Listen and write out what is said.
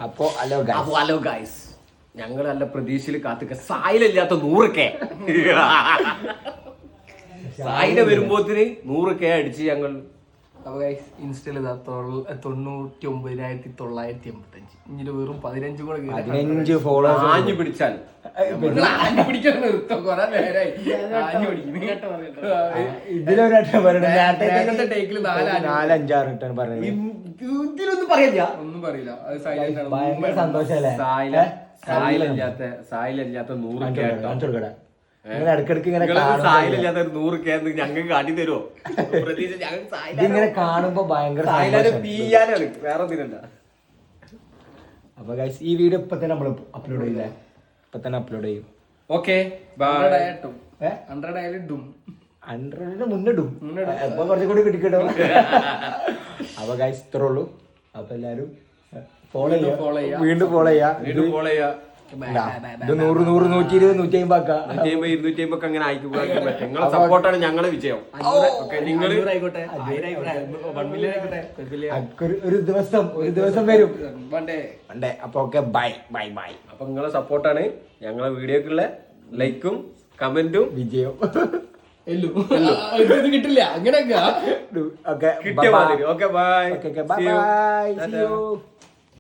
അപ്പോ hello guys, ഞങ്ങൾ നല്ല പ്രതീക്ഷയിൽ കാത്തുക സായിലില്ലാത്ത 100K സായില് വരുമ്പോത്തിന് 100K അടിച്ച് ഞങ്ങൾ. അപ്പൊ ഗൈസ് ഇൻസ്റ്റയിൽ 99,985. ഇനി വെറും 15 കൂടെ 15 ഫോളോവേഴ്സ് ആഞ്ഞു പിടിച്ചാൽ ടേക്കിൽ 4-5 റിട്ടേൺ പറഞ്ഞു. ഇതിലൊന്നും പറയില്ല, ഒന്നും പറയില്ല. അത് സൈലന്റ് ആണ്. ഭയങ്കര സന്തോഷല്ലേ? സായിലില്ലാത്ത 100K ഇടക്കിടക്ക് ഇങ്ങനെ സായിലില്ലാത്ത 100K ഞങ്ങൾക്ക് കാട്ടി തരുമോ? പ്രതീക്ഷ ഇതിങ്ങനെ കാണുമ്പോ ഭയങ്കര തീയാനാണ്, വേറെ ഒന്നിനല്ല. അപ്പൊ ഗൈസ് ഈ വീഡിയോ ഇപ്പൊ തന്നെ നമ്മൾ അപ്ലോഡ് ചെയ്യില്ലേ? ഇപ്പൊ തന്നെ അപ്ലോഡ് ചെയ്യും. ഓക്കെ, 100 ആയാലും ഇടും. 100 മുന്നിടും. ഇപ്പൊ കുറച്ചും കൂടി കിട്ടിക്കിട്ടോ. അപ്പൊ ഗൈസ് ഇത്രേ ഉള്ളൂ. അപ്പൊ എല്ലാരും ഫോളോ ചെയ്യാ, വീണ്ടും ഫോളോ ചെയ്യാ. ഇത് 100, 100, 120, 150 ആക്കാം. 250 അങ്ങനെ ആയിക്കുക. നിങ്ങളെ സപ്പോർട്ടാണ് ഞങ്ങളുടെ വിജയം. നിങ്ങള് ഒരു ദിവസം വരും. അപ്പൊ ഓക്കെ, ബൈ ബൈ ബൈ. അപ്പൊ നിങ്ങളെ സപ്പോർട്ടാണ് ഞങ്ങളെ വീഡിയോക്കുള്ള ലൈക്കും കമന്റും വിജയം. കിട്ടില്ല അങ്ങനെയൊക്കെ കിട്ടിയ മാതിരി. Okay, bye. ബൈ.